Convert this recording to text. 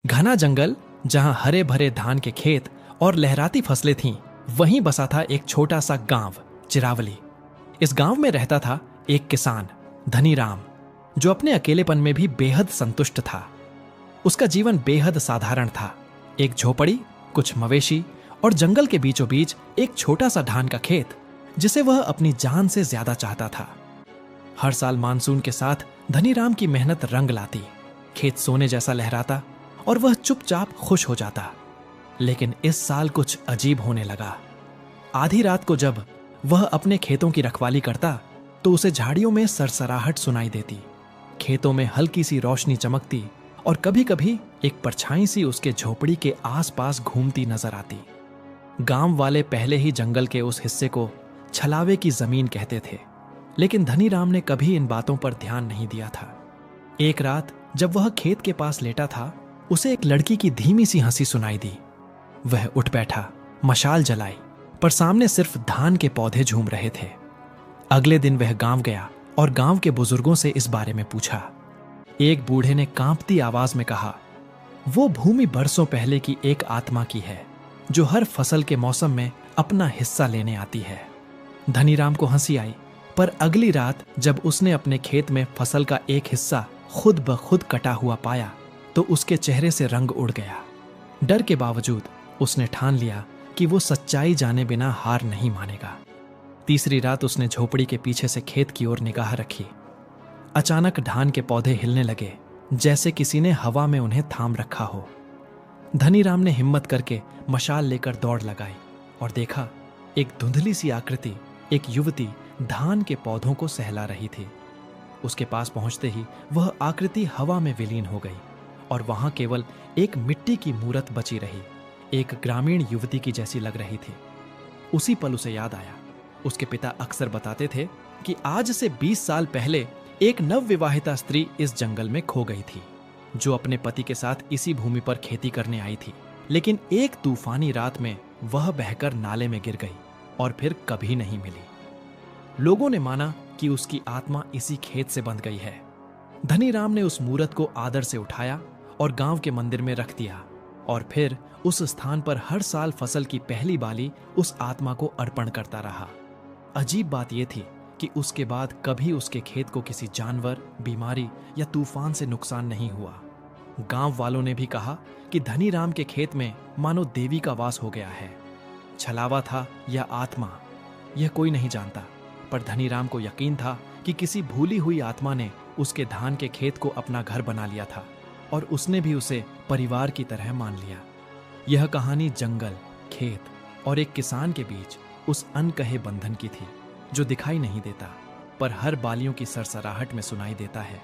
घना जंगल जहां हरे भरे धान के खेत और लहराती फसलें थीं, वहीं बसा था एक छोटा सा गांव, चिरावली। इस गांव में रहता था एक किसान, धनी राम, जो अपने अकेलेपन में भी बेहद संतुष्ट था। उसका जीवन बेहद साधारण था। एक झोपड़ी, कुछ मवेशी और जंगल के बीचों बीच एक छोटा सा धान का खेत, जिसे वह अपनी जान से ज्यादा चाहता था। हर साल मानसून के साथ धनी राम की मेहनत रंग लाती, खेत सोने जैसा लहराता और वह चुपचाप खुश हो जाता। लेकिन इस साल कुछ अजीब होने लगा। आधी रात को जब वह अपने खेतों की रखवाली करता, तो उसे झाड़ियों में सरसराहट सुनाई देती। खेतों में हल्की सी रोशनी चमकती और कभी कभी एक परछाई सी उसके झोपड़ी के आसपास घूमती नजर आती। गांव वाले पहले ही जंगल के उस हिस्से को छलावे की जमीन कहते थे, लेकिन धनी राम ने कभी इन बातों पर ध्यान नहीं दिया था। एक रात जब वह खेत के पास लेटा था, उसे एक लड़की की धीमी सी हंसी सुनाई दी। वह उठ बैठा, मशाल जलाई, पर सामने सिर्फ धान के पौधे झूम रहे थे। अगले दिन वह गांव गया और गांव के बुजुर्गों से इस बारे में पूछा। एक बूढ़े ने कांपती आवाज में कहा, वो भूमि बरसों पहले की एक आत्मा की है, जो हर फसल के मौसम में अपना हिस्सा लेने आती है। धनी राम को हंसी आई, पर अगली रात जब उसने अपने खेत में फसल का एक हिस्सा खुद ब खुद कटा हुआ पाया, तो उसके चेहरे से रंग उड़ गया। डर के बावजूद उसने ठान लिया कि वो सच्चाई जाने बिना हार नहीं मानेगा। तीसरी रात उसने झोपड़ी के पीछे से खेत की ओर निगाह रखी। अचानक धान के पौधे हिलने लगे, जैसे किसी ने हवा में उन्हें थाम रखा हो। धनी राम ने हिम्मत करके मशाल लेकर दौड़ लगाई और देखा, एक धुंधली सी आकृति, एक युवती धान के पौधों को सहला रही थी। उसके पास पहुंचते ही वह आकृति हवा में विलीन हो गई और वहां केवल एक मिट्टी की मूरत बची रही, एक ग्रामीण युवती की जैसी लग रही थी। उसी पल उसे याद आया, उसके पिता अक्सर बताते थे कि आज से 20 साल पहले एक नवविवाहिता स्त्री इस जंगल में खो गई थी, जो अपने पति के साथ इसी भूमि पर खेती करने आई थी। लेकिन एक तूफानी रात में वह बहकर नाले में गिर गई और फिर कभी नहीं मिली। लोगों ने माना कि उसकी आत्मा इसी खेत से बंध गई है। धनी राम ने उस मूरत को आदर से उठाया और गांव के मंदिर में रख दिया, और फिर उस स्थान पर हर साल फसल की पहली बाली उस आत्मा को अर्पण करता रहा। अजीब बात यह थी कि उसके बाद कभी उसके खेत को किसी जानवर, बीमारी या तूफान से नुकसान नहीं हुआ। गांव वालों ने भी कहा कि धनी राम के खेत में मानो देवी का वास हो गया है। छलावा था या आत्मा, यह कोई नहीं जानता, पर धनी राम को यकीन था कि किसी भूली हुई आत्मा ने उसके धान के खेत को अपना घर बना लिया था और उसने भी उसे परिवार की तरह मान लिया। यह कहानी जंगल, खेत और एक किसान के बीच उस अनकहे बंधन की थी, जो दिखाई नहीं देता, पर हर बालियों की सरसराहट में सुनाई देता है।